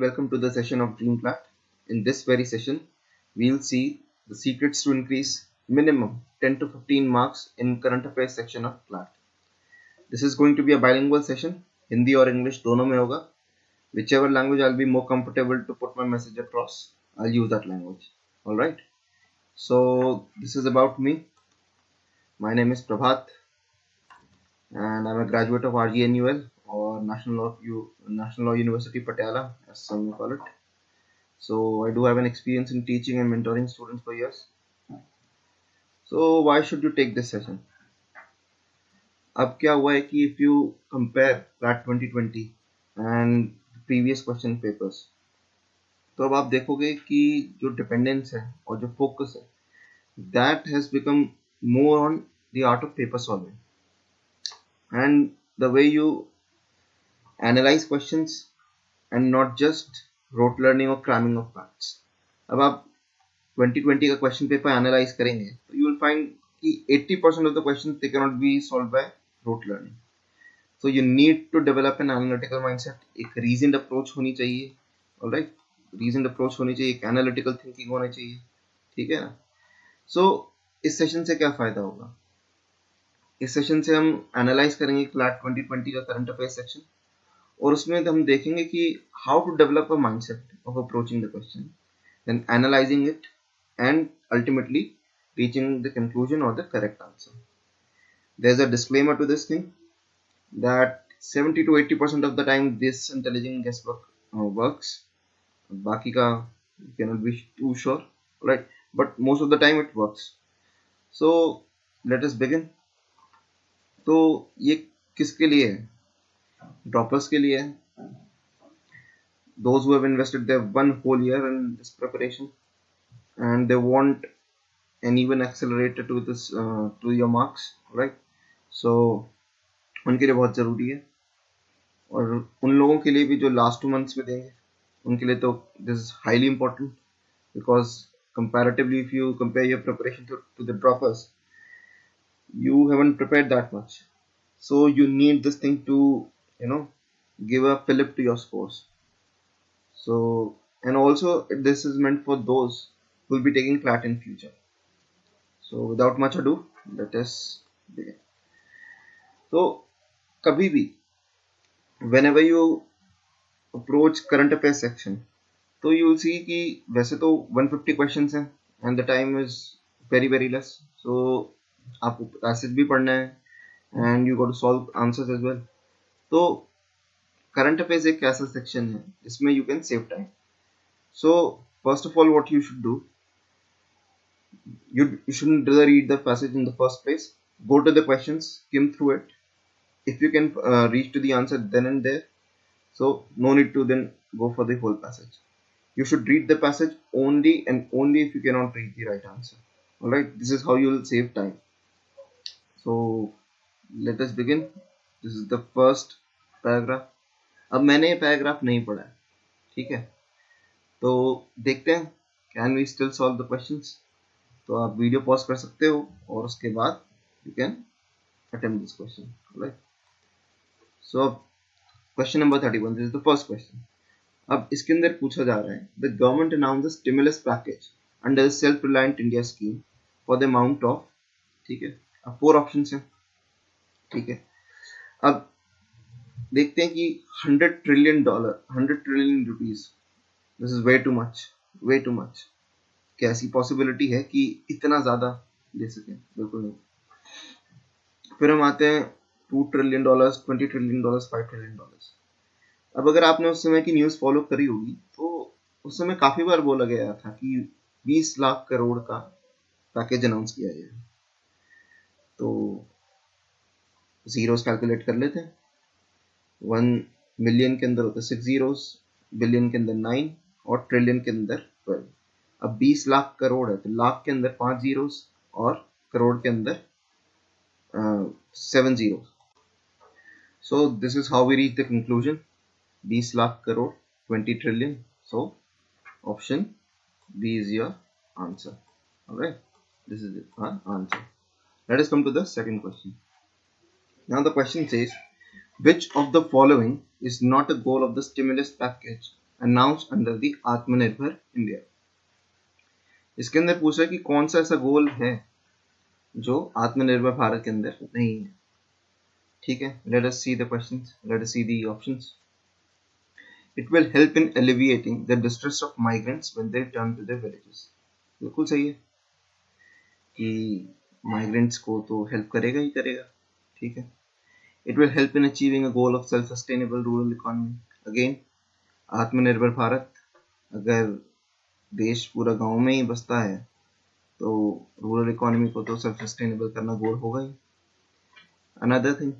welcome to the session of DreamClat. In this very session, we'll see the secrets to increase minimum 10 to 15 marks in current affairs section of CLAT. This is going to be a bilingual session, Hindi or English दोनों में होगा. Whichever language I'll be more comfortable to put my message across, I'll use that language. Alright. So this is about me. My name is Prabhat and I'm a graduate of RGNUL or National Law University Patiala, as some may call it. So I do have an experience in teaching and mentoring students for years. So why should you take this session? अब क्या हुआ है कि if you compare CLAT 2020 and previous question papers, तो अब आप देखोगे कि जो डिपेंडेंस है और जो फोकस है, that has become more on the art of paper solving and the way you analyze questions and not just rote learning or cramming of facts. अब आप 2020 का क्वेश्चन पेपर एनालाइज करेंगे तो यू विल फाइंड कि 80% of the questions they can not be solve by rote learning. So you need to develop an analytical mindset. एक reasoned approach होनी चाहिए, alright? Reasoned approach होनी चाहिए, एक analytical thinking होना चाहिए, ठीक है ना? So इस सेशन से क्या फायदा होगा? इस सेशन से हम एनालाइज करेंगे CLAT 2020 का करंट अफेयर्स सेक्शन और उसमें हम देखेंगे कि how to develop a mindset of approaching the question, then analysing it and ultimately reaching the conclusion or the correct answer. There's a disclaimer to this thing that 70 to 80% of the time this intelligent guesswork works. Baki ka you cannot be too sure, right? But most of the time it works. So let us begin. तो ये किसके लिए है? Droppers के लिए है. Those who have invested their one whole year in this preparation and they want an even accelerator to this to your marks, right? So उनके लिए बहुत ज़रूरी है और उन लोगों के लिए भी जो लास्ट 2 months में देंगे उनके लिए तो this is highly important because comparatively if you compare your preparation to the droppers, you haven't prepared that much, so you need this thing to give a fillip to your scores. So and also this is meant for those who will be taking CLAT in future. So without much ado, let us begin. So कभी भी whenever you approach current affairs section, तो you will see कि वैसे तो 150 questions हैं and the time is very very less, so आपको passage भी पढ़ना है and you got to solve answers as well. तो current affairs एक ऐसा section है जिसमें you can save time. So first of all what you should do, you shouldn't read the passage in the first place. Go to the questions, skim through it. If you can reach to the answer then and there, so no need to then go for the whole passage. You should read the passage only and only if you cannot read the right answer. Alright, this is how you will save time. So let us begin. This is the first paragraph. अब मैंने ये paragraph नहीं पढ़ा है, ठीक है, तो देखते हैं can we still solve the questions. तो आप वीडियो पॉज कर सकते हो और उसके बाद you can attempt this question. Right, so question number 31, this is the first question. अब इसके अंदर पूछा जा रहा है the government announce the stimulus package under the self reliant India scheme for the amount of, ठीक है, अब 4 ऑप्शंस हैं, ठीक है. अब देखते हैं कि $100 trillion, 100 trillion rupees, this is way too much. कैसी पॉसिबिलिटी है कि इतना ज्यादा दे सकें? बिल्कुल नहीं. फिर हम आते हैं $2 ट्रिलियन, $20 ट्रिलियन, $5 ट्रिलियन. अब अगर आपने उस समय की न्यूज़ फॉलो करी होगी तो उस समय काफी बार बोला गया था कि 20 लाख करोड़ का पैकेज अनाउंस किया गया. तो जीरोस कैलकुलेट कर लेते हैं. 1 मिलियन के अंदर होते 6 जीरोस, बिलियन के अंदर 9 और ट्रिलियन के अंदर 12. अब 20 लाख करोड़ है तो लाख के अंदर 5 जीरोस और करोड़ के अंदर 7 zeros. So this is how we reach the conclusion. 20 lakh crore, 20 trillion. So option B is your answer. Alright, this is our answer. Let us come to the second question. Now the question says, which of the following is not a goal of the stimulus package announced under the आत्मनिर्भर India. इसके अंदर पूछ रहा है कि कौन सा ऐसा गोल है जो आत्मनिर्भर भारत के अंदर नहीं है। ठीक है, let us see the questions, let us see the options. It will help in alleviating the distress of migrants when they return to their villages. बिल्कुल सही है कि migrants को तो help करेगा ही करेगा। ठीक है, it will help in achieving a goal of self-sustainable rural economy. Again, आत्मनिर्भर भारत, अगर देश पूरा गांव में ही बसता है तो रूरल इकोनॉमी को तो सेल्फ सस्टेनेबल करना गोल होगा ही। Another thing,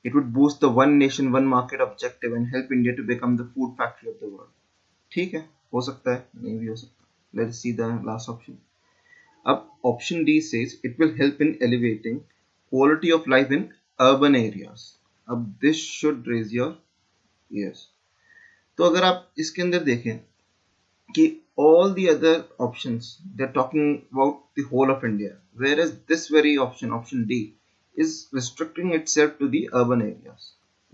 it would boost the one nation one market objective and help India to become the food factory of the world. ठीक है, हो सकता है, नहीं भी हो सकता। Let's see the last option. अब option D says it will help in elevating quality of life in urban areas. अब this should raise your ears. तो अगर आप इसके अंदर देखें कि all the other options they're talking about the whole of India, whereas this very option, option D, is restricting itself to the urban areas.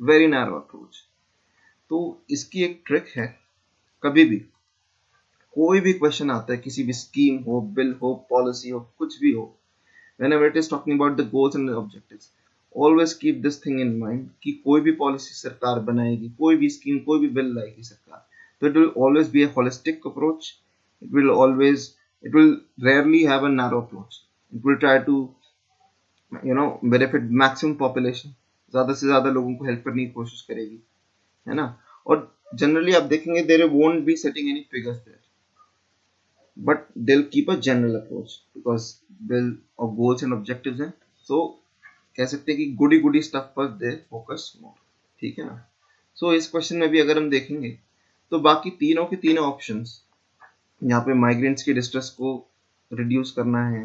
Very narrow approach. तो इसकी एक ट्रिक है, कभी भी कोई भी क्वेश्चन आता है, किसी भी स्कीम हो, बिल हो, पॉलिसी हो, कुछ भी हो, whenever it is talking about the goals and the objectives, always keep this thing in mind कि कोई भी पॉलिसी सरकार बनाएगी, कोई भी स्कीम, कोई भी बिल लाएगी सरकार, तो it will always be a holistic approach. It will rarely have a narrow approach. It will try to benefit maximum population, ज्यादा से ज्यादा लोगों को हेल्प करने की कोशिश करेगी, है ना। और जनरली आप देखेंगे there won't be setting any figures there, but they'll keep a general approach because bill of goals and objectives हैं, so कह सकते हैं कि गुडी गुडी स्टफ पर दे फोकस मोर। ठीक है ना। सो इस क्वेश्चन में भी अगर हम देखेंगे तो बाकी तीनों के तीनों ऑप्शंस, यहाँ पे माइग्रेंट्स की डिस्ट्रेस को रिड्यूस करना है,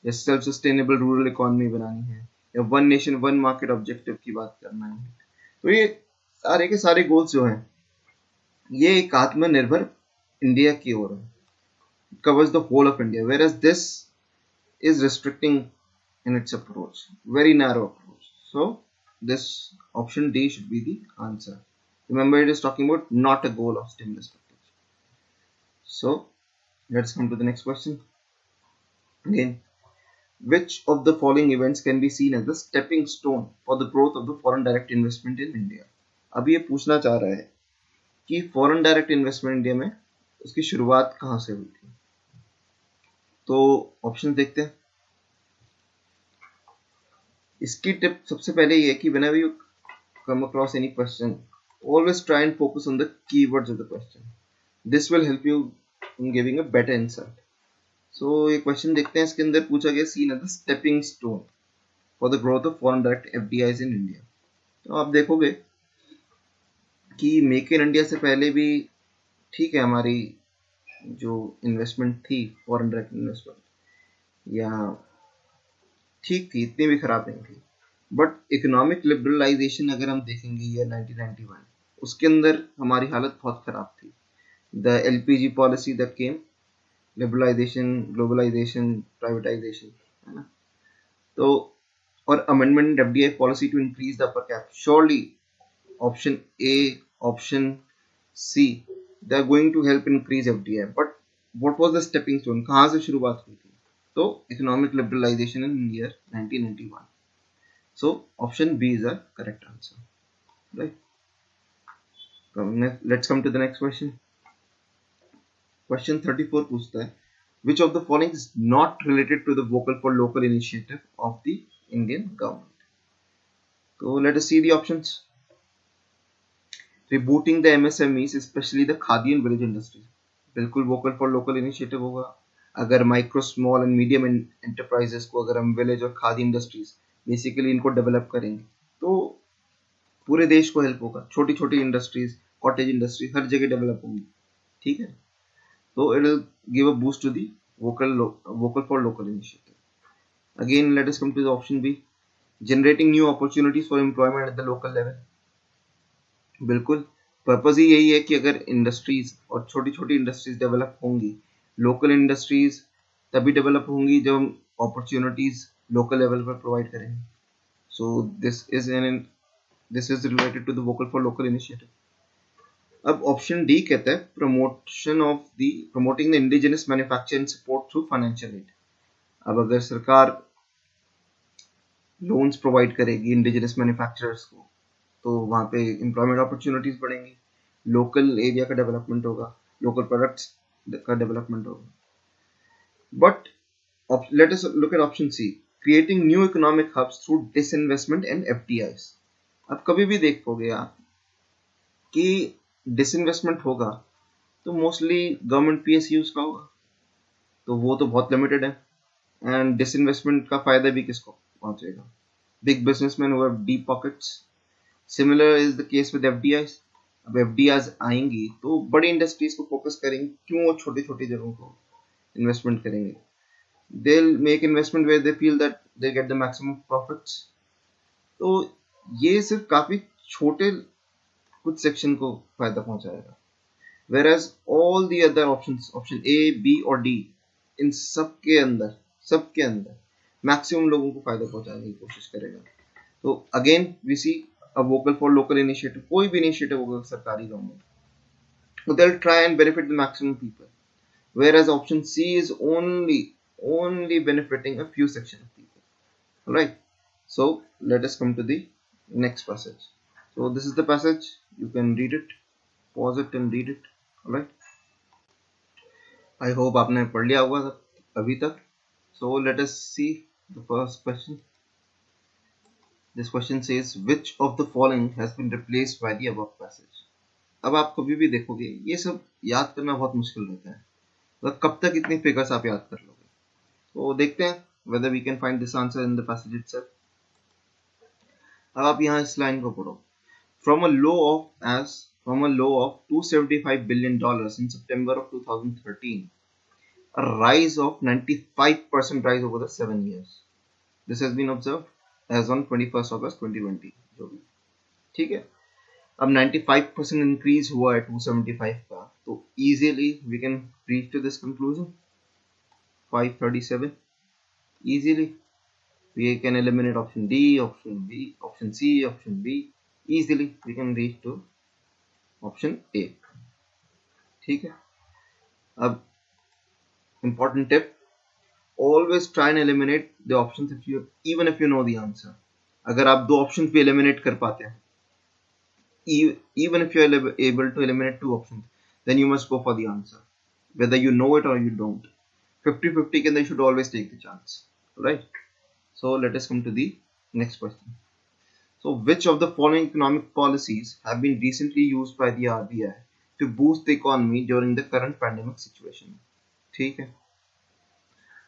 या सेल्फ सस्टेनेबल रूरल इकोनॉमी बनानी है, या one nation one market objective की बात करना है, तो ये सारे के सारे गोल्स जो हैं ये एक आत्मनिर्भर इंडिया की ओर है, covers the whole of India, whereas this is restricting in its approach, very narrow approach. So this option D should be the answer. Remember, it is talking about not a goal of stimulus package. So let's come to the next question. Again, which of the following events can be seen as the stepping stone for the growth of the foreign direct investment in India? अब ये पूछना चाह रहा है कि foreign direct investment India में उसकी शुरुआत कहाँ से हुई थी। तो ऑप्शन देखते हैं। इसकी टिप सबसे पहले ये है कि whenever you come across any question, always try and focus on the keywords of the question. This will help you in giving a better insight. So ये क्वेश्चन देखते हैं, इसके अंदर पूछा गया seen as the stepping stone for the growth of foreign direct FDIs in India. तो आप देखोगे कि मेक इन इंडिया से पहले भी ठीक है हमारी जो इन्वेस्टमेंट थी फॉरेन डायरेक्ट इन्वेस्टमेंट या ठीक थी, इतनी भी खराब नहीं थी, बट इकोनॉमिक लिबरलाइजेशन अगर हम देखेंगे ईयर 1991, उसके अंदर हमारी हालत बहुत खराब थी। The LPG policy that came, liberalisation, globalisation, privatisation, है ना। तो और amendment FDI policy to increase the upper cap, surely option A, option C, they are going to help increase FDI, but what was the stepping stone, कहाँ से शुरुआत हुई थी? तो economic liberalisation in year 1991. So option B is the correct answer, right? Let's come to the next question. Question 34 पूछता है which of the following is not related to the vocal for local initiative of the Indian government? So let us see the options. Rebooting the MSMEs, especially the khadi and village industries, बिल्कुल vocal for local initiative होगा। अगर micro small and medium enterprises को अगर हम village और khadi industries basically इनको develop करेंगे तो पूरे देश को हेल्प होगा। छोटी छोटी इंडस्ट्रीज, कॉटेज इंडस्ट्री हर जगह डेवलप होंगी। ठीक है, तो it will give a boost to the vocal for local initiative. Again let us come to the option B, generating new opportunities for employment at the local level. बिल्कुल purpose ही यही है कि अगर इंडस्ट्रीज और छोटी छोटी इंडस्ट्रीज डेवलप होंगी, लोकल इंडस्ट्रीज तभी डेवलप होंगी जब हम अपॉर्चुनिटीज लोकल लेवल पर प्रोवाइड करेंगे। So this is related to the vocal for local initiative. अब ऑप्शन डी कहता है promoting the indigenous manufacturing support through financial aid. अब अगर सरकार लोन्स प्रोवाइड करेगी इंडिजिनस मैन्युफैक्चरर्स को तो वहाँ पे एम्प्लॉयमेंट अपॉर्चुनिटीज बढ़ेंगी, लोकल एरिया का डेवलपमेंट होगा, लोकल प्रोडक्ट्स का डेवलपमेंट होगा। But let us look at option C, creating new economic hubs through disinvestment and FDIs। अब कभी भी देखोगे आप कि डिसइन्वेस्टमेंट होगा तो मोस्टली गवर्नमेंट PSUs का होगा, तो वो तो बहुत लिमिटेड है। एंड डिसइन्वेस्टमेंट का फायदा भी किसको पहुंचेगा? Big businessman who have deep pockets. Similar is the case with FDIs। अब FDIs आएंगी तो बड़ी इंडस्ट्रीज को फोकस करेंगे, क्यों वो छोटी छोटी जगहों को इन्वेस्टमेंट करेंगे? They'll make investment where they feel that they get the maximum profits। तो ये सिर्फ काफी छोटे कुछ सेक्शन को फायदा पहुंचाएगा, whereas all the other options, option A, B और D, इन सबके अंदर मैक्सिमम लोगों को फायदा पहुंचाने की कोशिश करेगा। तो again we see a vocal for local initiative. कोई भी इनिशिएटिव होगा सरकारी government, so they'll try and benefit the maximum people, whereas option C is only benefiting a few section of people. All right, so let us come to the next passage. So this is the passage, you can read it, pause it and read it। all right, I hope आपने पढ़ लिया होगा अभी तक। So let us see the first question। This question says which of the following has been replaced by the above passage। अब आप कभी भी देखोगे ये सब याद करना बहुत मुश्किल रहता है, मतलब कब तक इतनी फिगर्स आप याद कर लोगे? तो देखते हैं whether we can find this answer in the passage itself। अब आप यहाँ इस लाइन को पढ़ो। From a low of $275 billion in September of 2013, a rise of 95% rise over the 7 years। This has been observed as on 21st August 2020। जो भी ठीक है, अब 95% इंक्रीज हुआ है 275 का, तो easily we can reach to this conclusion 537 easily। We can eliminate option D, option B, option C, option B, easily we can reach to option A। ठीक है, अब important tip, always try and eliminate the options even if you know the answer। अगर आप दो options भी eliminate कर पाते हैं, even if you are able to eliminate two options, then you must go for the answer whether you know it or you don't। 50-50 के अंदर you should always take the chance, right? So let us come to the next question। So which of the following economic policies have been recently used by the RBI to boost the economy during the current pandemic situation? ठीक है,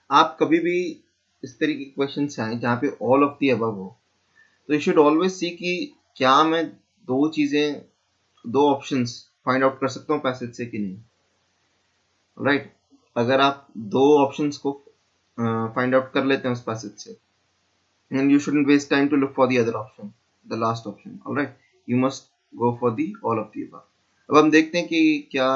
आप कभी भी इस तरह के question आए जहाँ पे ऑल ऑफ दी अबव हो, तो यू शुड ऑलवेज सी कि क्या मैं दो ऑप्शंस फाइंड आउट कर सकता हूँ पैसेज से कि नहीं। राइट, अगर आप दो ऑप्शंस को फाइंड आउट कर लेते हैं उस पैसेज से, and you shouldn't waste time to look for the other option, the last option। all right, you must go for the all of the above। अब हम देखते हैं कि क्या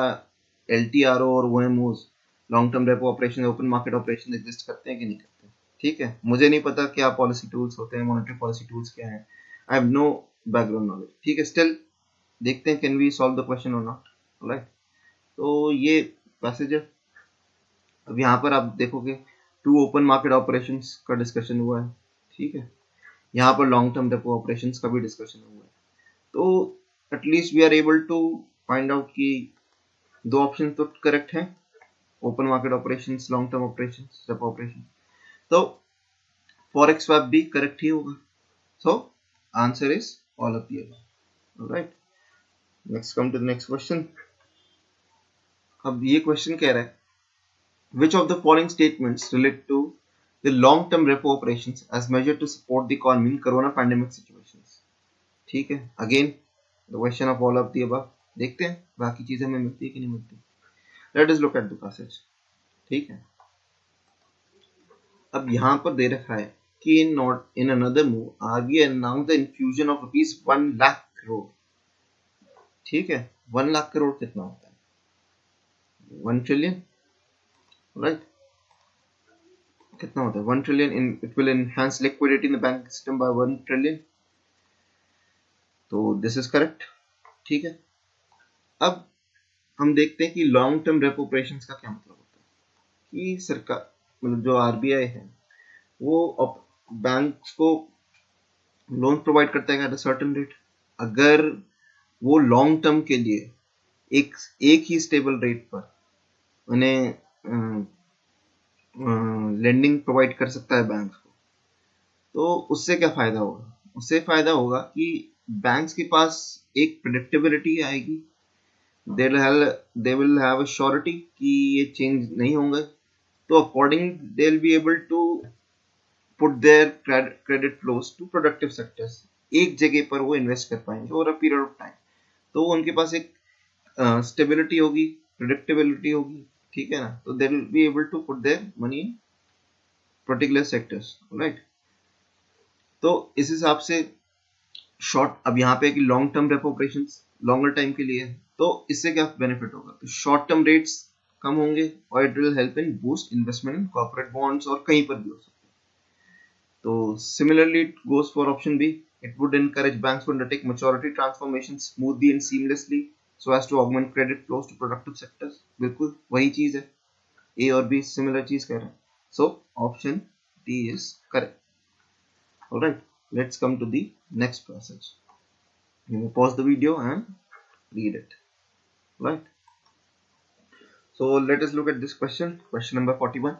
LTRO और OMOs, long term repo operation, open market operation exist करते हैं कि नहीं करते। ठीक है, मुझे नहीं पता क्या पॉलिसी टूल्स होते हैं, मॉनेटरी पॉलिसी टूल्स क्या है, I have no background knowledge. ठीक है, स्टिल देखते हैं can we solve the question और नॉट। राइट, तो ये पैसेज है। अब यहाँ पर आप देखोगे टू ओपन मार्केट ऑपरेशंस का डिस्कशन हुआ है। ठीक है, यहाँ पर लॉन्ग टर्म रेपो ऑपरेशंस का भी डिस्कशन हुआ है, तो at least we are able to find out कि दो ऑप्शन तो करेक्ट हैं, open market operations, long term operations, repo operation, तो फॉरेक्स स्वैप भी करेक्ट ही होगा। So answer is all of the above. Alright, next come to the next question. अब ये क्वेश्चन कह रहा है which of the following statements relate to the long-term repo operations as measured to support the economy in corona pandemic situations। ठीक है, again the question of all of the above। देखते हैं बाकी चीजें हमें मिलती है कि नहीं मिलती। let us look at the passage। ठीक है, अब यहाँ पर दे रखा है कि in another move RBI announced the infusion of rupees 1 lakh crore। ठीक है, 1 लाख करोड़ कितना होता है? 1 ट्रिलियन। राइट, कितना होता है 1 trillion? In it will enhance liquidity in the bank system by 1 trillion. तो दिस इज करेक्ट। ठीक है, अब हम देखते हैं कि लॉन्ग टर्म रेपो ऑपरेशंस का क्या मतलब होता है कि सरकार मतलब जो आरबीआई है वो बैंक्स को लोन प्रोवाइड करता है एट अ सर्टेन रेट। अगर वो लॉन्ग टर्म के लिए एक एक ही स्टेबल रेट पर उन्हें लेंडिंग प्रोवाइड कर सकता है बैंक को, तो उससे क्या फायदा होगा? उससे फायदा होगा कि बैंक्स के पास एक प्रेडिक्टेबिलिटी आएगी, they will have a surety कि ये चेंज नहीं होंगे, तो according they will be able to put their credit flows to productive sectors. एक जगह पर वो इन्वेस्ट कर पाएंगे over a period of time, तो उनके पास एक स्टेबिलिटी होगी, प्रेडिक्टेबिलिटी होगी, ठीक है ना, तो they will be able to put their money in particular sectors, right. तो इस हिसाब से शॉर्ट, अब यहाँ पे कि long term repo operations longer time के लिए है, तो इससे क्या बेनिफिट होगा? तो शॉर्ट टर्म रेट्स कम होंगे और it will help in boost investment in corporate bonds, और कहीं पर भी हो सकते हैं। तो similarly it goes for option B, it would encourage banks to undertake maturity transformation smoothly and seamlessly so as to augment credit flows to productive sectors। बिल्कुल वही चीज है, ए और बी सिमिलर चीज कह रहे हैं, so option D is correct। Alright, let's come to the next passage। You may pause the video and read it, right? So let us look at this question, question number 41.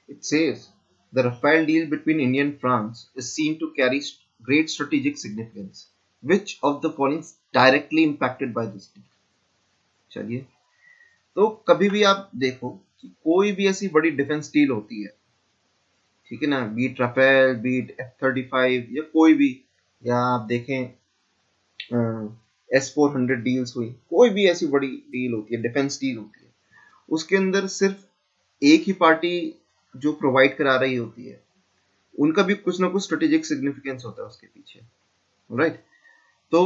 It says, the Rafale deal between India and France is seen to carry great strategic significance. Which of the following is directly impacted by this deal? चलिए, तो कभी भी आप देखो कि कोई भी ऐसी बड़ी डिफेंस डील होती है, ठीक है ना, बीट राफेल, बीट F-35 या कोई भी, या आप देखें S-400 डील्स हुई, कोई भी ऐसी बड़ी डील होती है, डिफेंस डील होती है, उसके अंदर सिर्फ एक ही पार्टी जो प्रोवाइड करा रही होती है, उनका भी कुछ ना कुछ स्ट्रेटेजिक सिग्निफिकेंस होता है उसके पीछे, राइट। तो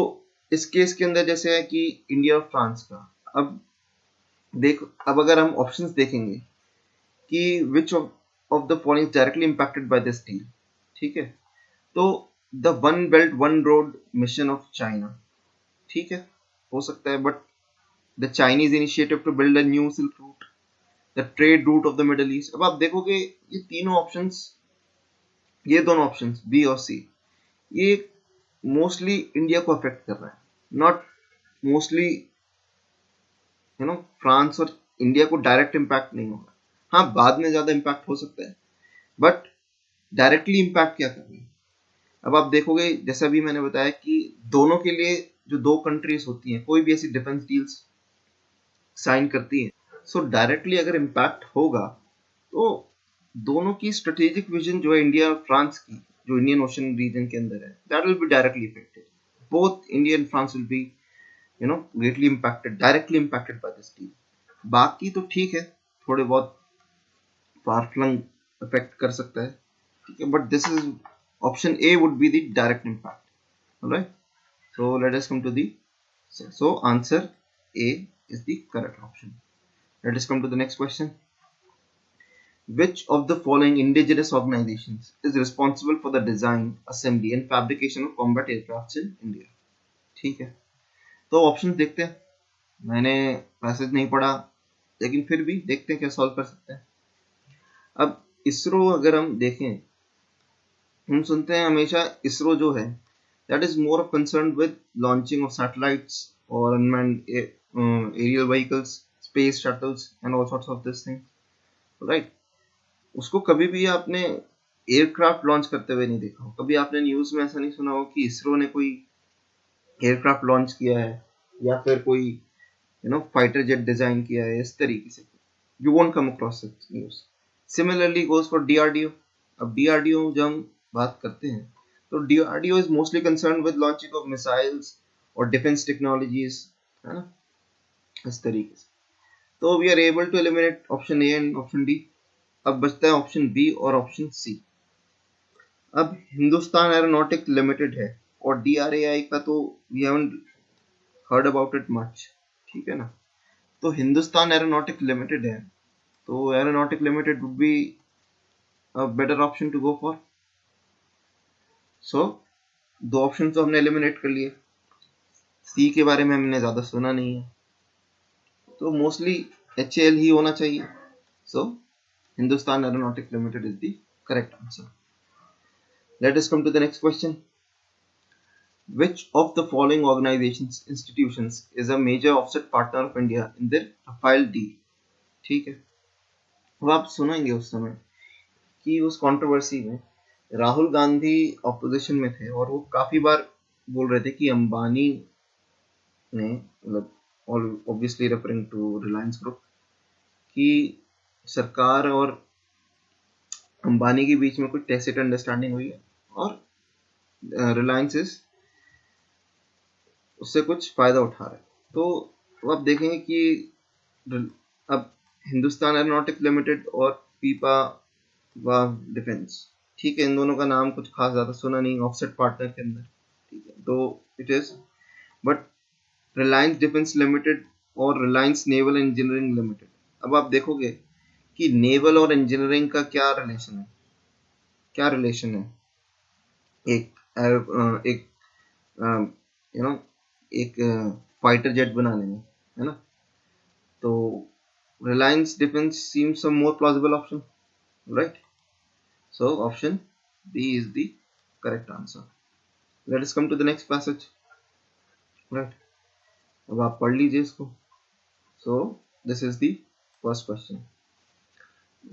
इस केस के अंदर जैसे है कि इंडिया और फ्रांस का, अब अगर हम ऑप्शंस देखेंगे कि which of the following directly impacted by this deal, ठीक है, तो the One Belt One Road mission of China, ठीक है, हो सकता है, but the Chinese initiative to build a new silk route, the trade route of the Middle East. अब आप देखोगे ये तीनों ऑप्शंस, ये दोनों ऑप्शंस बी और सी, ये मोस्टली इंडिया को अफेक्ट कर रहा है, नॉट मोस्टली फ्रांस और इंडिया को डायरेक्ट इम्पैक्ट नहीं होगा। हाँ, बाद में ज्यादा इम्पैक्ट हो सकता है, बट डायरेक्टली इम्पैक्ट क्या कर रही है? अब आप देखोगे, जैसा भी मैंने बताया कि दोनों के लिए जो दो कंट्रीज होती हैं, कोई भी ऐसी डिफेंस डील्स साइन करती है, सो डायरेक्टली अगर इम्पैक्ट होगा तो दोनों की स्ट्रेटेजिक विजन जो है इंडिया और फ्रांस की, जो इंडियन ओशन रीजन के अंदर है, that will be directly affected. Both India and France will be greatly impacted, directly impacted by this deal। बाकी तो ठीक है, थोड़े बहुत फार फ्लंग इफेक्ट कर सकता है, ठीक है, but this is option A would be the direct impact. Alright, so let us come to the, so answer A is the correct option। Let us come to the next question। Which of the following indigenous organizations is responsible for the design, assembly and fabrication of combat aircraft in India? ठीक है, तो option देखते हैं। मैंने passage नहीं पढ़ा, लेकिन फिर भी देखते हैं क्या सॉल्व कर सकते हैं। अब इसरो अगर हम देखें, हम सुनते हैं हमेशा इसरो जो है that is more of concerned with launching of satellites or unmanned aerial vehicles, space shuttles and all sorts of this thing, right? उसको कभी भी आपने एयरक्राफ्ट लॉन्च करते हुए नहीं देखा हो, कभी आपने न्यूज में ऐसा नहीं सुना हो कि इसरो ने कोई एयरक्राफ्ट लॉन्च किया है या फिर कोई फाइटर जेट डिजाइन किया है, इस तरीके से you won't come across such news. Similarly goes for DRDO. अब डीआरडीओ जब हम बात करते हैं, तो DRDO is mostly concern with launching of missiles और डिफेंस टेक्नोलॉजीज, है ना, इस तरीके से। So we are able to eliminate option A and option D. अब बचता है ऑप्शन बी और ऑप्शन सी। अब हिंदुस्तान एरोनॉटिक लिमिटेड है और डीआरएआई का तो we haven't heard about it much, ठीक है ना। तो हिंदुस्तान एरोनॉटिक लिमिटेड है, तो aeronautic limited would be a better option to go for. So दो ऑप्शन तो हमने एलिमिनेट कर लिए, सी के बारे में हमने ज्यादा सुना नहीं है, तो मोस्टली HAL ही होना चाहिए. So Hindustan Aeronautic Limited is the correct answer. Let us come to the next question. Which of the following organizations institutions is a major offset partner of India in the Rafale deal? ठीक है. अब आप सुनेंगे उस समय कि उस controversy में राहुल गांधी ऑपोजिशन में थे और वो काफी बार बोल रहे थे कि अंबानी ने, मतलब obviously referring to Reliance group, कि सरकार और अंबानी के बीच में कुछ टैसिट अंडरस्टैंडिंग हुई है और रिलायंस उससे कुछ फायदा उठा रहा है. तो आप देखेंगे कि अब हिंदुस्तान एरोनॉटिक लिमिटेड और पीपा वाव डिफेंस, ठीक है, इन दोनों का नाम कुछ खास ज्यादा सुना नहीं ऑफसेट पार्टनर के अंदर, ठीक है, तो it is, but Reliance defence limited और रिलायंस नेवल इंजीनियरिंग लिमिटेड, अब आप देखोगे कि नेवल और इंजीनियरिंग का क्या रिलेशन है, एक एक फाइटर जेट बनाने में, है ना. तो Reliance defence seems a more plausible option, right. So option B is the correct answer. Let us come to the next passage. Right. अब आप पढ़ लीजिए इसको. So this is the first question.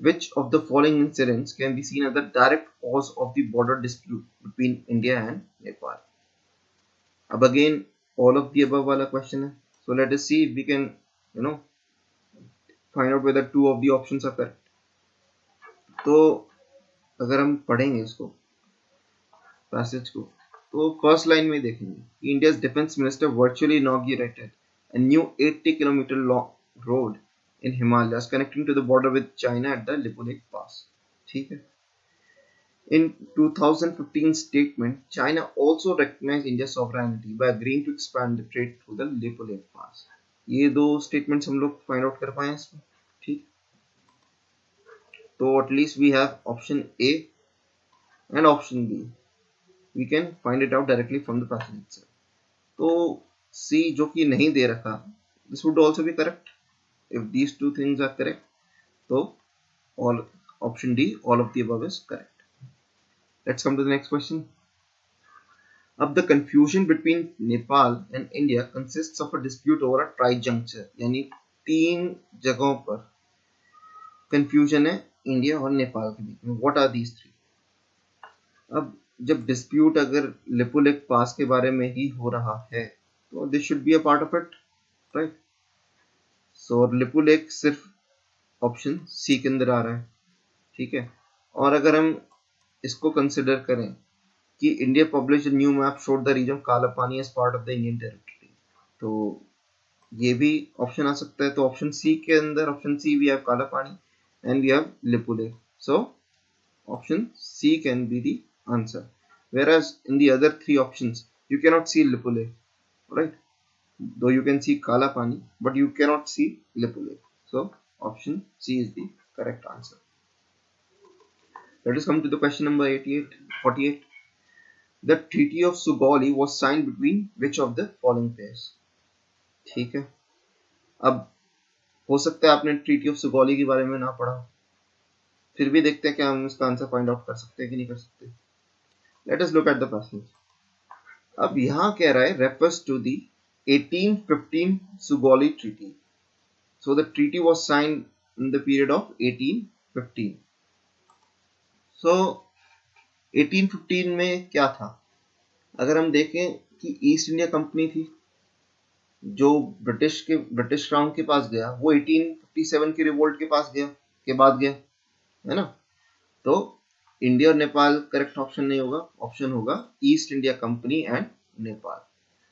Which of the following incidents can be seen as the direct cause of the border dispute between India and Nepal? अब again all of the above वाला question है. So let us see if we can, find out whether two of the options are correct. तो अगर हम पढ़ेंगे इसको passage को, तो फर्स्ट लाइन में देखेंगे India's defence minister virtually inaugurated a new 80 kilometer long road in Himalayas connecting to the border with China at the Lippo Lake Pass. ठीक है. In 2015 statement, China also recognized India's sovereignty by agreeing to expand the trade through the Lippo Lake Pass. ये दो statements हम लोग find out कर पाए इसमें, ठीक. तो at least we have option A and option B. We can find it out directly from the passage itself. तो C जो कि नहीं दे रखा, this would also be correct. If these two things are correct, so all option D, all of the above is correct. Let's come to the next question. अब the confusion between Nepal and India consists of a dispute over a tri-juncture, यानी 3 जगहों पर confusion है India और नेपाल के बीच में. What are these 3? अब जब डिस्प्यूट अगर लिपो लेक पास के बारे में ही हो रहा है तो this should be a part of it, right. So lipo lake सिर्फ ऑप्शन सी के अंदर आ रहा है, ठीक है. और अगर हम इसको कंसिडर करें कि India publish new map showed the region Kalapani as part of the Indian territory, तो ये भी ऑप्शन आ सकता है. तो ऑप्शन सी के अंदर, option C we have Kalapani and we have Lipulekh, so option C can be the answer, whereas in the other 3 options you cannot see Lippo Lake, right, though you can see Kalapani but you cannot see Lippo Lake, so option C is the correct answer. Let us come to the question number 48. The Treaty of Sugauli was signed between which of the following pairs? ठीक है. अब हो सकता है आपने treaty of Sugauli के बारे में ना पढ़ा, फिर भी देखते हैं क्या हम इसका आंसर फाइंड आउट कर सकते हैं कि नहीं कर सकते. Let us look at the passage. अब यहाँ कह रहा है refers to the 1815 Sugauli Treaty. So the treaty was signed in the period of 1815. So 1815 में क्या था? अगर हम देखें कि ईस्ट इंडिया कंपनी थी जो ब्रिटिश क्राउन के पास गया, वो 1857 की रिवोल्ट के बाद गया, है ना. तो इंडिया और नेपाल करेक्ट ऑप्शन नहीं होगा, ऑप्शन होगा East India Company and Nepal.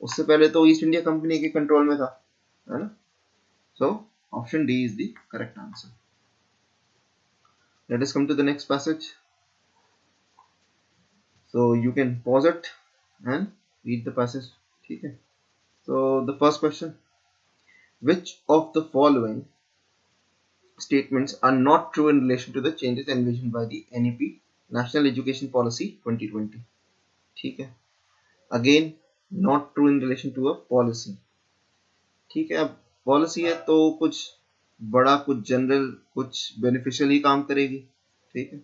उससे पहले तो ईस्ट इंडिया कंपनी के कंट्रोल में था, है ना. So option D is the correct answer. Let us come to the next passage. So you can pause it and read the passage, ठीक है. So the first question, which of the following statements are not true in relation to the changes envisioned by the NEP National Education Policy 2020. ठीक है. Again, not true in relation to a policy. ठीक है. अब policy है तो कुछ बड़ा, कुछ जनरल, कुछ बेनिफिशियल ही काम करेगी, ठीक है।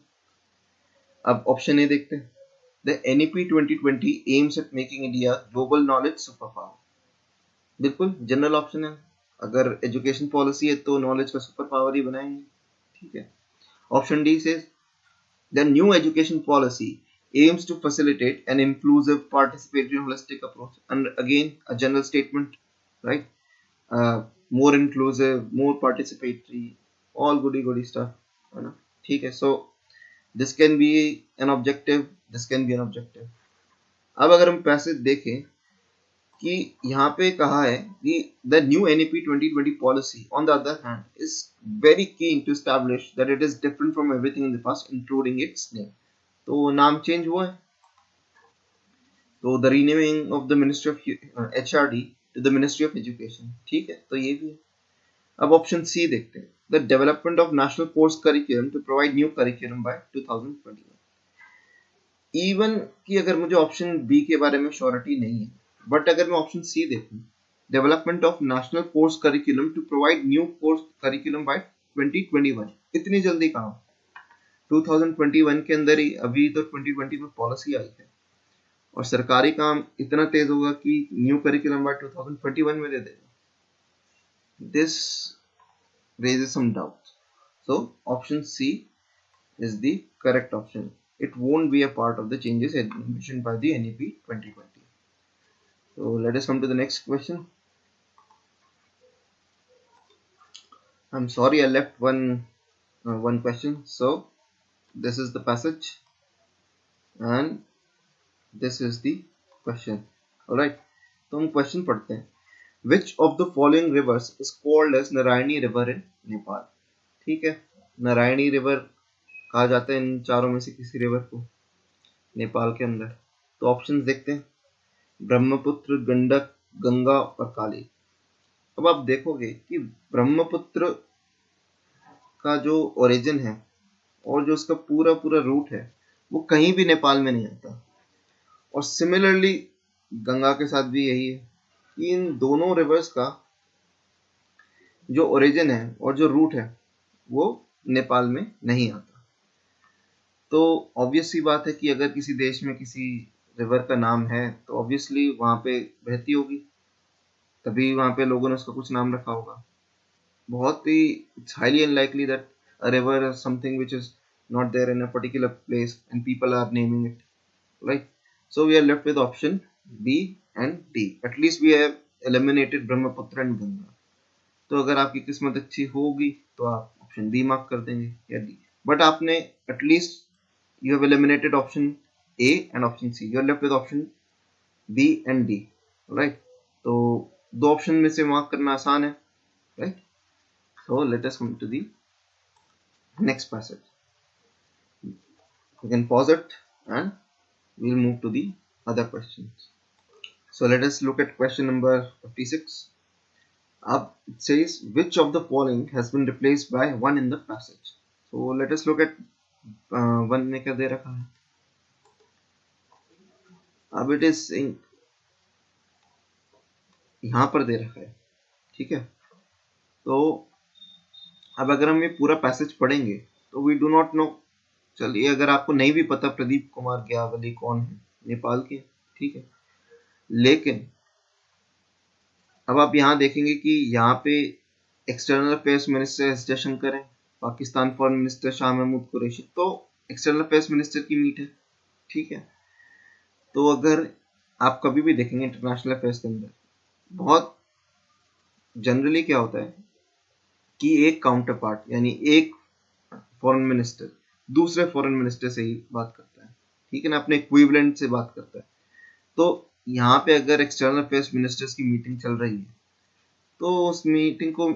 अब ऑप्शन ए देखते हैं। The NEP 2020 aims at making India global knowledge super power. बिल्कुल जनरल ऑप्शन है, अगर एजुकेशन पॉलिसी है तो नॉलेज का सुपर पावर ही बनाएंगे, ठीक है। ऑप्शन डी से the new education policy aims to facilitate an inclusive, participatory, and holistic approach. And again, a general statement, right? More inclusive, more participatory, all goody stuff, है ना, ठीक है। So this can be an objective, this can be an objective. अब अगर हम passage देखें कि यहाँ पे कहा है कि the new NEP 2020 policy on the other hand is very keen to establish that it is different from everything in the past, including its name. तो नाम चेंज हुआ है, तो the renaming of the ministry of HRD to the ministry of education, ठीक है, तो ये भी है। अब ऑप्शन सी देखते हैं। The development of national course curriculum to provide new curriculum by 2021। Even कि अगर मुझे ऑप्शन बी के बारे में श्योरिटी नहीं है, बट अगर मैं ऑप्शन सी देखूं, development of national course curriculum to provide new course curriculum by 2021, इतनी जल्दी कहाँ? 2021 के अंदर ही, अभी तो 2020 में पॉलिसी आई है और सरकारी काम इतना तेज होगा कि न्यू करिकुलम बाय 2021 में दे देगा। This raises some doubts. So option C is the correct option. It won't be a part of the changes mentioned by the NEP 2020. So let us come to the next question. I'm sorry I left one question. So this is the passage and this is the question. Alright, तो हम question पढ़ते हैं। Which of the following rivers is called as Narayani River in Nepal? ठीक है, Narayani river कहा जाता है इन चारों में से किसी रिवर को नेपाल के अंदर। तो ऑप्शंस देखते हैं। ब्रह्मपुत्र, गंडक, गंगा और काली। अब आप देखोगे कि ब्रह्मपुत्र का जो ओरिजिन है और जो उसका पूरा रूट है वो कहीं भी नेपाल में नहीं आता, और सिमिलरली गंगा के साथ भी यही है कि इन दोनों रिवर्स का जो ओरिजिन है और जो रूट है वो नेपाल में नहीं आता। तो ऑब्वियस सी बात है कि अगर किसी देश में किसी रिवर का नाम है तो ऑब्वियसली वहाँ पे बहती होगी, तभी वहाँ पे लोगों ने उसका कुछ नाम रखा होगा। बहुत ही it's highly unlikely that a river is something which is not there in a particular place and people are naming it, right. So we are left with option B and D. At least we have eliminated Brahmaputra and Ganga. तो अगर आपकी किस्मत अच्छी होगी तो आप option D mark कर देंगे या डी, बट आपने at least you have eliminated option A and option C. You are left with option B and D, right? तो दो ऑप्शन में से मार्क करना आसान है, right? So let us come to the next passage. You can pause it and we'll move to the other questions. So let us look at question number 56. Up it says which of the following has been replaced by one in the passage. So let us look at one में क्या दे रखा है। अब it is यहां पर दे रखा है, ठीक है। तो अब अगर हम ये पूरा पैसेज पढ़ेंगे तो वी डू नॉट नो। चलिए, अगर आपको नहीं भी पता प्रदीप कुमार ग्यावली कौन है, नेपाल के, ठीक है, लेकिन अब आप यहाँ देखेंगे कि यहाँ पे external affairs minister S Jaishankar है, पाकिस्तान फॉरेन मिनिस्टर शाह महमूद कुरैशी, तो एक्सटर्नल अफेयर्स मिनिस्टर की मीट है, ठीक है। तो अगर आप कभी भी देखेंगे इंटरनेशनल अफेयर्स के अंदर बहुत जनरली क्या होता है कि एक काउंटर पार्ट यानी एक फॉरेन मिनिस्टर दूसरे फॉरेन मिनिस्टर से ही बात करता है, ठीक है ना, अपने इक्विवेलेंट से बात करता है। तो यहाँ पे अगर एक्सटर्नल अफेयर्स मिनिस्टर्स की मीटिंग चल रही है तो उस मीटिंग को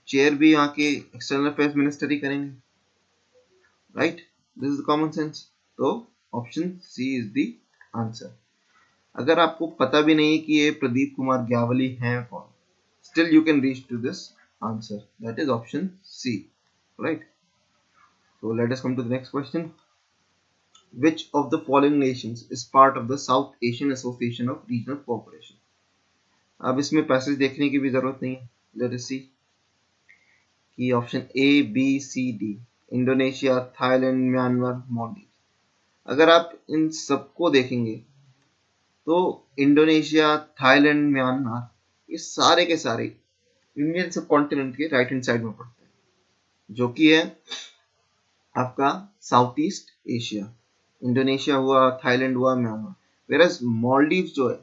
चेयर भी यहाँ के एक्सटर्नल अफेयर्स मिनिस्टर ही करेंगे, right. This is common sense. तो option C is the answer. अगर आपको पता भी नहीं कि ये प्रदीप कुमार ग्यावली हैं कौन, still you can reach to this answer, that is option C, right? So let us come to the next question. Which of the following nations is part of the South Asian Association of Regional Cooperation? अब इसमें passage देखने की भी जरूरत नहीं है, let us see कि option A B C D, Indonesia, Thailand, Myanmar, Maldives. अगर आप इन सबको देखेंगे तो इंडोनेशिया, थाईलैंड, म्यांमार ये सारे के सारे इंडियन सब कॉन्टिनेंट के राइट हैंड साइड में पड़ते हैं, जो कि है आपका साउथ ईस्ट एशिया। इंडोनेशिया हुआ, थाईलैंड हुआ, म्यांमार। वेरस मालदीव जो है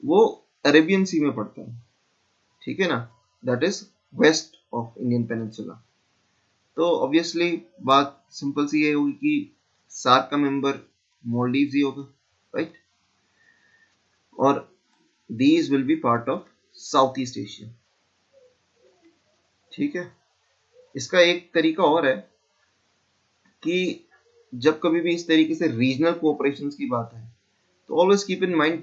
वो अरेबियन सी में पड़ता है, ठीक है ना, that is west of Indian peninsula. तो ऑब्वियसली बात सिंपल सी ये होगी कि सार्क का मेंबर मालदीव्स ही होगा, राइट, और these will be part of south east Asia, ठीक है। इसका एक तरीका और है कि जब कभी भी इस तरीके से रीजनल कोऑपरेशन की बात है तो ऑलवेज कीप इन माइंड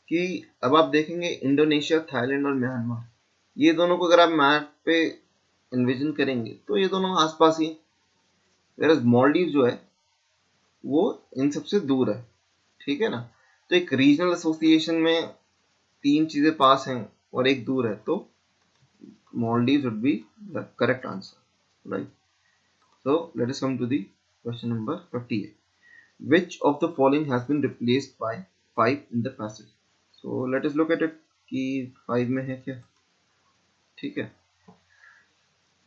कि अब आप देखेंगे इंडोनेशिया, थाईलैंड और म्यांमार, ये दोनों को अगर आप मैप पे इन्विजन करेंगे तो ये दोनों आसपास ही, वेरस मालदीव जो है वो इन सबसे दूर है, ठीक है ना। तो एक रीजनल एसोसिएशन में तीन चीजें पास हैं और एक दूर है, तो Maldives would be the correct answer, right. So let us come to the question number 58. Which of the following has been replaced by 5 in the passage? So let us look at it कि 5 में है क्या, ठीक है।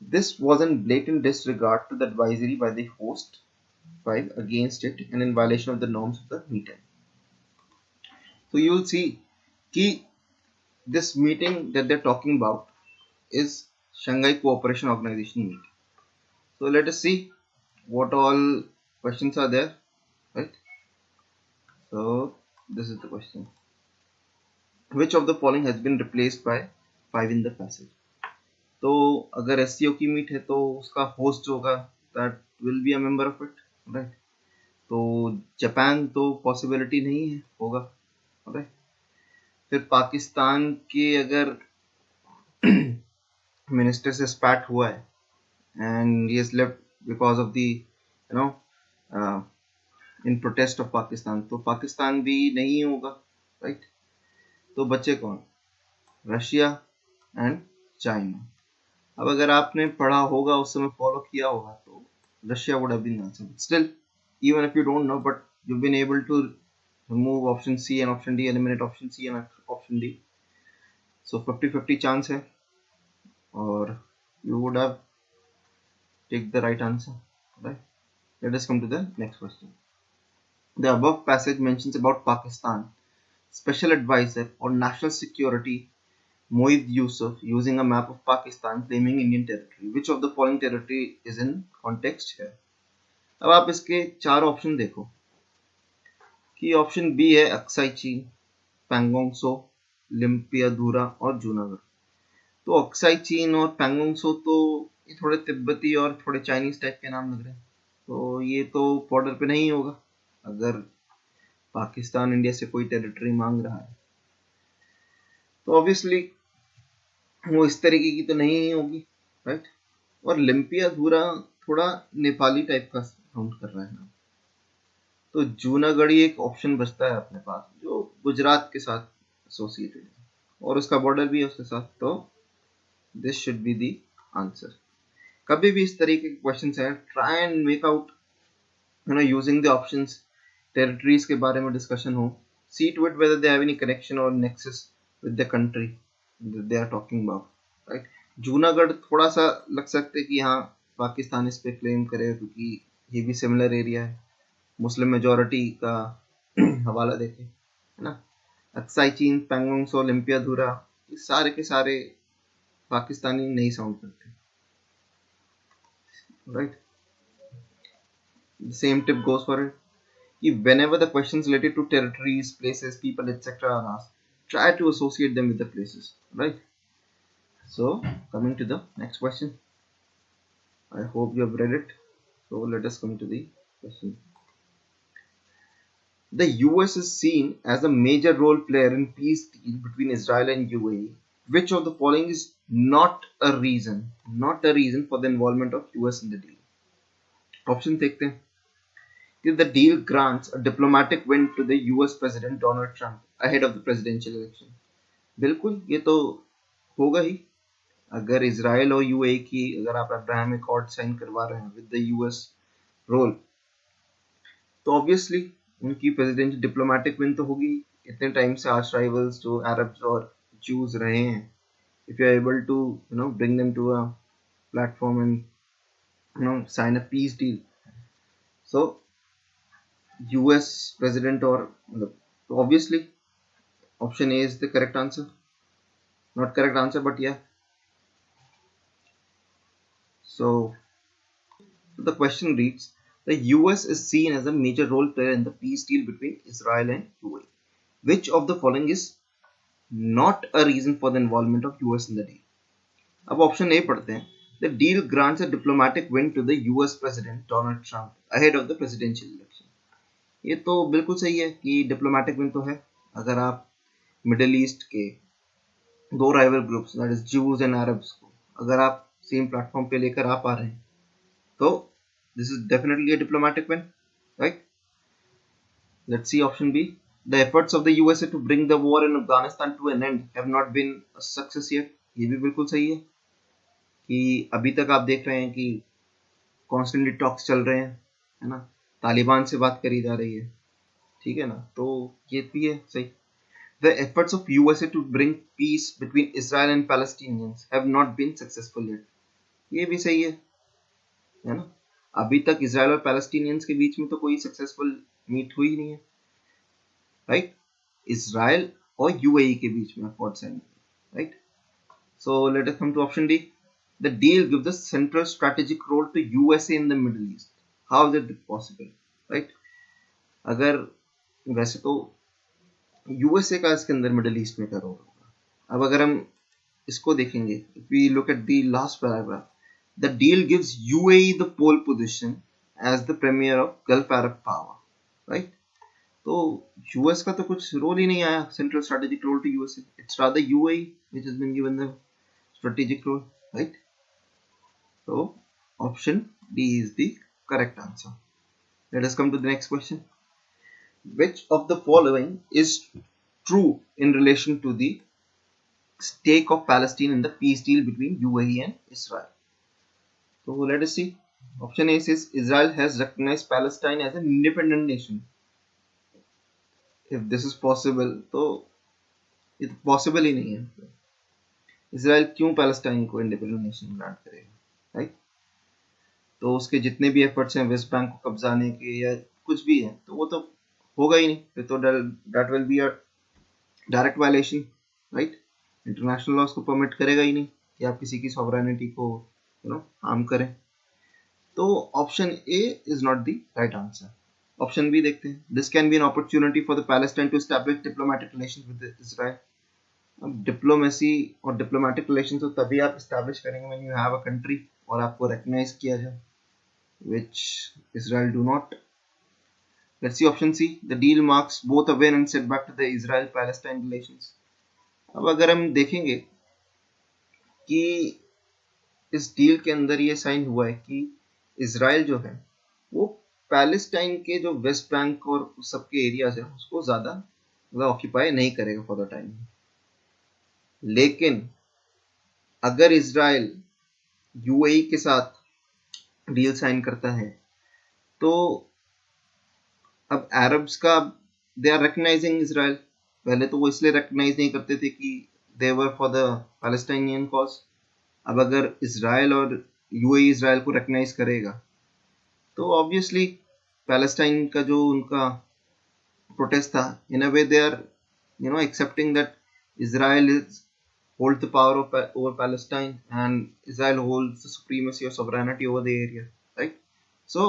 This was in blatant disregard to the advisory by the host 5 against it and in violation of the norms of the meeting. So you will see कि this meeting that they're talking about is Shanghai Cooperation Organization meeting. So let us see what all questions are there, right? So this is the question. Which of the following has been replaced by 5 in the passage? तो अगर SCO की meet है तो उसका host होगा that will be a member of it, right? तो Japan तो possibility नहीं है होगा, right? फिर पाकिस्तान के अगर मिनिस्टर से स्पैट हुआ है and he has left because of the in protest of Pakistan, तो पाकिस्तान भी नहीं होगा, राइट। तो बचे कौन, रशिया एंड चाइना। अब अगर आपने पढ़ा होगा उस समय फॉलो किया होगा तो Russia would have been answer, still even if you don't know but you been able to remove option C and option D, eliminate option C and option D, so 50-50 chance है और you would have take the right answer, right? Let us come to the next question. The above passage mentions about Pakistan Special Advisor on National Security Moeed Yusuf using a map of Pakistan claiming Indian territory. Which of the following territory is in context here? अब आप इसके चार option देखो कि option B है Aksai चीन, पैंगोंग सो, लिम्पियाधुरा और जूनागढ़। तो अक्साई चीन और पैंगोंग सो तो ये थोड़े तिब्बती और थोड़े चाइनीज टाइप के नाम लग रहे हैं, तो ये तो बॉर्डर पे नहीं होगा अगर पाकिस्तान इंडिया से कोई टेरिटरी मांग रहा है, तो ऑब्वियसली वो इस तरीके की तो नहीं होगी, राइट। और लिम्पियाधुरा थोड़ा नेपाली टाइप का साउंड कर रहा है ना, तो जूनागढ़ी एक ऑप्शन बचता है अपने पास जो गुजरात के साथ एसोसिएटेड है और उसका बॉर्डर भी है उसके साथ, तो this should be the answer. कभी भी इस तरीके के क्वेश्चंस हैं, try and make out using the options, territories के बारे में डिस्कशन हो, see to it whether they have any connection और nexus with the country they are talking about, right. Junagadh थोड़ा सा लग सकते कि हाँ पाकिस्तान इस पे क्लेम करे क्योंकि ये भी सिमिलर एरिया है, मुस्लिम मेजोरिटी का हवाला देखे, है ना। अक्साई चीन, पैंगोंग सो, लिम्पियाधुरा ये सारे के सारे पाकिस्तानी नहीं साउंड करते, right. The same tip goes for it. Whenever the questions related to territories, places, people, etc. are asked, try to associate them with the places, right? So, coming to the next question. I hope you have read it. So, let us come to the question. The US is seen as a major role player in peace deal between Israel and UAE. Which of the following is not a reason for the involvement of US in the deal? Option देखते हैं. If the deal grants a diplomatic win to the US President Donald Trump ahead of the presidential election. बिल्कुल, ये तो होगा ही। अगर Israel और UAE की अगर आप अब्राहम अकॉर्ड साइन करवा रहे हैं विद द यूएस रोल, तो ऑब्वियसली उनकी प्रेसिडेंशियल डिप्लोमेटिक विन तो होगी। इतने टाइम से आर्च राइवल्स जो अरब्स और जूस रहे हैं, if you are able to bring them to a platform and sign a peace deal, so US president or obviously option A is the correct answer. Not correct answer, but yeah. So the question reads: the US is seen as a major role player in the peace deal between Israel and UAE. Which of the following is not a reason for the involvement of US in the deal? अब option A पढ़ते हैं. The deal grants a diplomatic win to the US President Donald Trump ahead of the presidential election. ये तो बिल्कुल सही है कि diplomatic win तो है. अगर आप मिडिल ईस्ट के दो rival groups that is Jews and Arabs को अगर आप सेम प्लेटफॉर्म पे लेकर आ पा रहे हैं, तो this is definitely a diplomatic win, right? Let's see option B. The efforts of the USA to bring the war in Afghanistan to an end have not been a success yet. ये भी बिल्कुल सही है कि अभी तक आप देख रहे हैं कि कॉन्स्टेंटली टॉक्स चल रहे हैं, है ना? तालिबान से बात करी जा रही है, ठीक है ना? तो ये भी है सही. The efforts of USA to bring peace between Israel and Palestinians have not been successful yet. ये भी सही है ना? अभी तक इसराइल और पैलेस्टीनियंस के बीच में तो कोई सक्सेसफुल मीट हुई नहीं है, राइट? इसराइल और यूएई के बीच में accord sign, right? So let us come to option D. The deal gives a central strategic role to USA in the Middle East. How is it possible, right? अगर वैसे तो USA का इसके अंदर मिडिल ईस्ट में क्या role होगा. अब अगर हम इसको देखेंगे, if we look at the last paragraph, the deal gives UAE the pole position as the premier of Gulf Arab power, right? तो यूएस का तो कुछ रोल ही नहीं आया, central strategic role to USA. It's rather UAE which has been given the strategic role, right? So option D is the correct answer. Let us come to the next question. Which of the following is true in relation to the stake of Palestine in the peace deal between UAE and Israel? So let us see. Option A says Israel has recognized Palestine as an independent nation. If this is possible, तो ये तो possible ही नहीं है. Israel क्यों Palestine को independent nation grant करेगा, right? तो उसके जितने भी एफर्ट्स हैं वेस्ट बैंक को कब्जाने के या कुछ भी है, तो वो तो होगा ही नहीं. फिर तो that will be a direct violation, right? International laws को परमिट करेगा ही नहीं कि आप किसी की सॉवरेनिटी को हार्म करें. तो option A is not the right answer. Option B देखते हैं. This can be an opportunity for the Palestine to establish diplomatic relations with Israel. अब डिप्लोमेसी और डिप्लोमेटिक रिलेशन तो तभी आप एस्टैब्लिश करेंगे when you have a country और आपको रिकॉग्नाइज किया जाए, which Israel do not. Let's see option C. The deal marks both a win and setback to the Israel-Palestine relations. अब अगर हम देखेंगे कि इस डील के अंदर ये साइन हुआ है कि इसराइल जो है वो पैलेस्टाइन के जो वेस्ट बैंक और सबके एरियाज है उसको ज्यादा ऑक्यूपाई नहीं करेगा फॉर द टाइम. लेकिन अगर इसराइल यूएई के साथ डील साइन करता है तो अब अरब्स का दे आर रिकग्नाइजिंग इसराइल. पहले तो वो इसलिए रिकग्नाइज नहीं करते थे कि दे वर फॉर द पैलेस्टाइनियन कॉज. अब अगर इसराइल और यूएई इसराइल को रिकग्नाइज करेगा तो ऑब्वियसली पैलेस्टाइन का जो उनका प्रोटेस्ट था, in a way they are accepting that Israel is holds the power over Palestine and Israel holds the supremacy or sovereignty over the area, right? So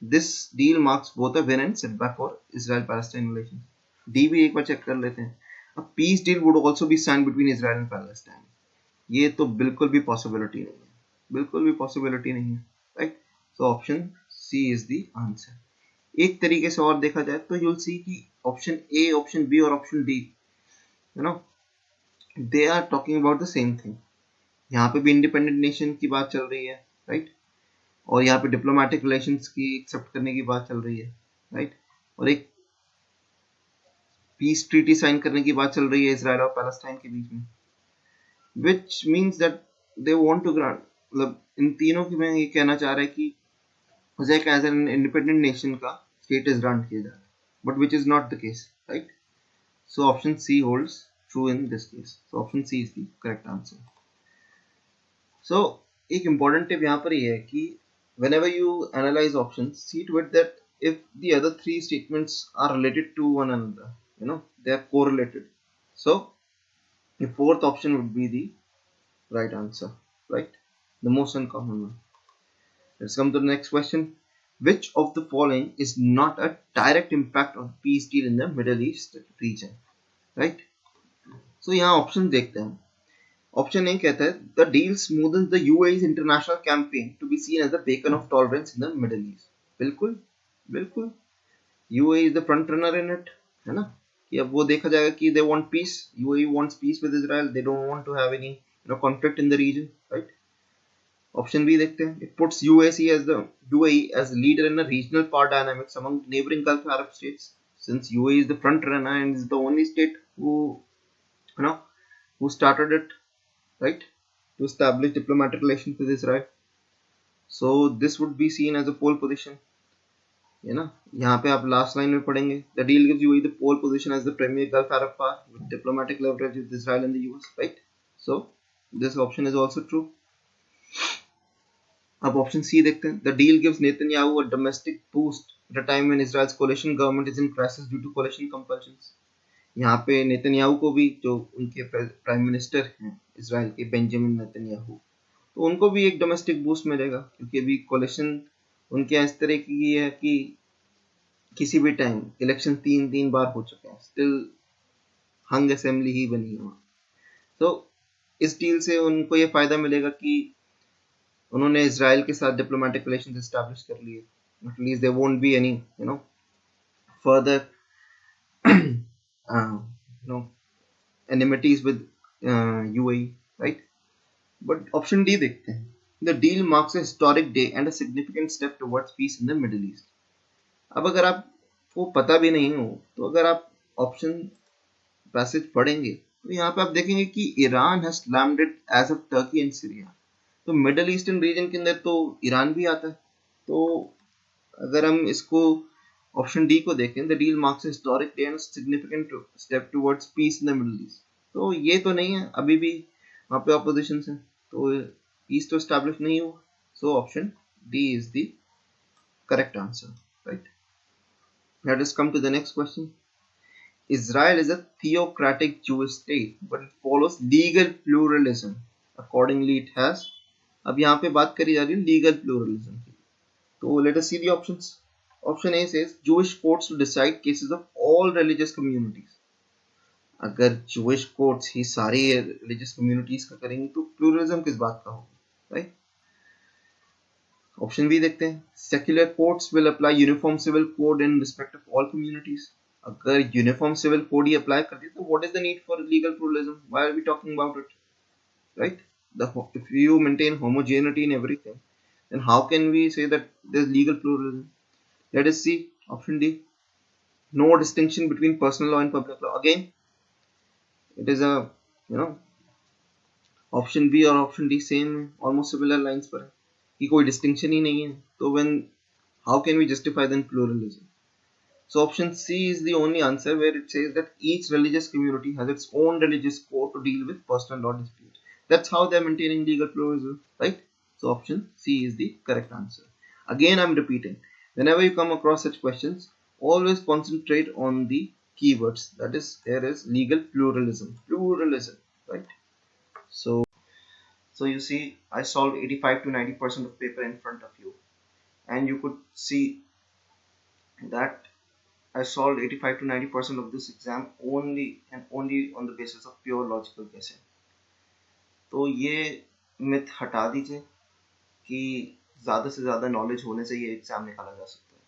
this deal marks both a win and setback for Israel-Palestine relations. D भी एक बार check कर लेते हैं. A peace deal would also be signed between Israel and Palestine. ये तो बिल्कुल भी possibility नहीं है, बिल्कुल भी पॉसिबिलिटी नहीं है, right? So option C is the answer. एक तरीके से और देखा जाए तो यूल सी कि ऑप्शन ए, ऑप्शन बी और option D, they are talking about the same thing. यहाँ पे भी इंडिपेंडेंट नेशन की बात चल रही है, राइट? और यहाँ पे डिप्लोमेटिक रिलेशंस की एक्सेप्ट करने की बात चल रही है, राइट? और एक पीस ट्रीटी साइन करने की बात चल रही है इजराइल और पैलेस्टाइन के बीच में, which means that they want to grant, मतलब इन तीनों की में ये कहना चाह रहा है कि मुझे एक एज एन इंडिपेंडेंट नेशन का स्टेटस ग्रांट किया जाए, but which is not the case, right? So option C holds true in this case. So option C is the correct answer. So एक important tip यहाँ पर ये है कि whenever you analyze options, see to it that if the other three statements are related to one another, you know, they are correlated. So the fourth option would be the right answer, right? The most uncommon one. Let's come to the next question. Which of the following is not a direct impact of peace deal in the Middle East region, right? So यहाँ option देखते हैं. Option A कहता है the deal smoothens the UAE's international campaign to be seen as the beacon of tolerance in the Middle East. बिल्कुल बिल्कुल, UAE is the front runner in it, है ना? कि अब वो देखा जाएगा कि they want peace, UAE wants peace with Israel, they don't want to have any conflict in the region, right? Option B देखते हैं. It puts UAE as leader in a regional power dynamics among neighbouring Gulf Arab states, since UAE is the front runner and is the only state who started it, right, to establish diplomatic relations with Israel. So this would be seen as a pole position, है ना? यहाँ पे आप last line में पढ़ेंगे the deal gives UAE the pole position as the premier Gulf Arab power with diplomatic leverage with Israel and the US, right? So this option is also true. अब option C देखते हैं. The deal gives Netanyahu a domestic boost at a time when Israel's coalition government is in crisis due to coalition compulsions. यहाँ पे Netanyahu को भी, जो उनके prime minister हैं इजराइल के, बेंजामिन नेतन्याहू, तो उनको भी एक डोमेस्टिक बूस्ट मिलेगा, क्योंकि अभी कोलिशन उनके इस तरह की है कि किसी भी टाइम इलेक्शन 3 बार हो चुके हैं, स्टिल हंग असेंबली ही बनी है. तो इस डील से उनको ये फायदा मिलेगा कि उन्होंने इजराइल के साथ डिप्लोमेटिक रिलेशंस एस्टैब्लिश कर लिए, at least there won't be any further enmities with UAE, right? But option D देखते हैं. The deal marks a historic day and a significant step towards peace in the Middle East. अब अगर आपको पता भी नहीं हो, तो अगर आप ऑप्शन पैसेज पढ़ेंगे तो यहाँ पे आप देखेंगे कि Iran has slammed it as of Turkey and Syria. तो मिडल ईस्टर्न रीजन के अंदर तो ईरान भी आता है. तो अगर हम इसको ऑप्शन डी को देखें, the deal marks a historic day and significant step towards peace in the Middle East. तो ये तो नहीं है, अभी भी वहाँ पे ऑपोजिशन है, तो पीस तो एस्टैब्लिश नहीं हुआ. So option D is the correct answer, right? Let us come to the next question. Israel is a theocratic Jewish state, but it follows legal pluralism. Accordingly, it has. अब यहाँ पे बात करी जा रही है legal pluralism की. तो let us see the options. Option A says Jewish courts to decide cases of all religious communities. अगर Jewish courts ही सारी religious communities का करेंगे तो pluralism किस बात का होगा, right? Option B देखते हैं. Secular courts will apply uniform civil code in respect of all communities. अगर यूनिफॉर्म सिविल कोड ही अप्लाई कर दिया तो what is the need for legal pluralism? Why are we talking about it, right? If you maintain homogeneity in everything, then how can we say that there's legal pluralism? Let us see option D. No distinction between personal law and public law. Again, it is a option B और option D same, almost similar lines पर है कि कोई distinction ही नहीं है. तो when how can we justify then pluralism? So option C is the only answer, where it says that each religious community has its own religious code to deal with personal law disputes. That's how they're maintaining legal pluralism, right? So option C is the correct answer. Again, I'm repeating, whenever you come across such questions, always concentrate on the keywords. That is, there is legal pluralism, right? So you see, I solved 85 to 90% of paper in front of you, and you could see that I solved 85 to 90% of this exam only on the basis of pure logical guessing. तो ये myth हटा दीजिए कि ज़्यादा से ज़्यादा knowledge होने से ये एग्जाम निकाला जा सकता है.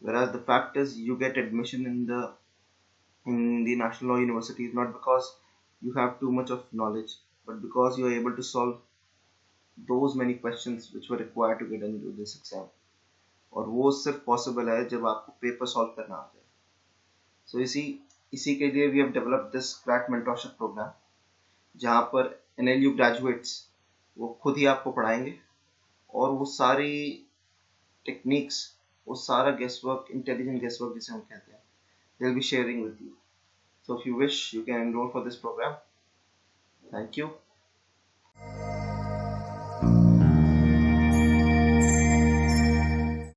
Whereas the fact is, you get admission in the national law universities not because you have too much of knowledge, but because you are able to solve those many questions which were required to get into this exam. और वो सिर्फ possible है जब आपको paper solve करना आता है. So you see, इसी के लिए we have developed this crack mentorship programme, जहाँ पर NLU ग्रेजुएट्स वो खुद ही आपको पढ़ाएंगे और वो सारी टेक्निक्स, वो सारा guest work, intelligent guest work जिसे हम कहते हैं, दे will be sharing with you. So if you wish, you can enroll for this program. Thank you.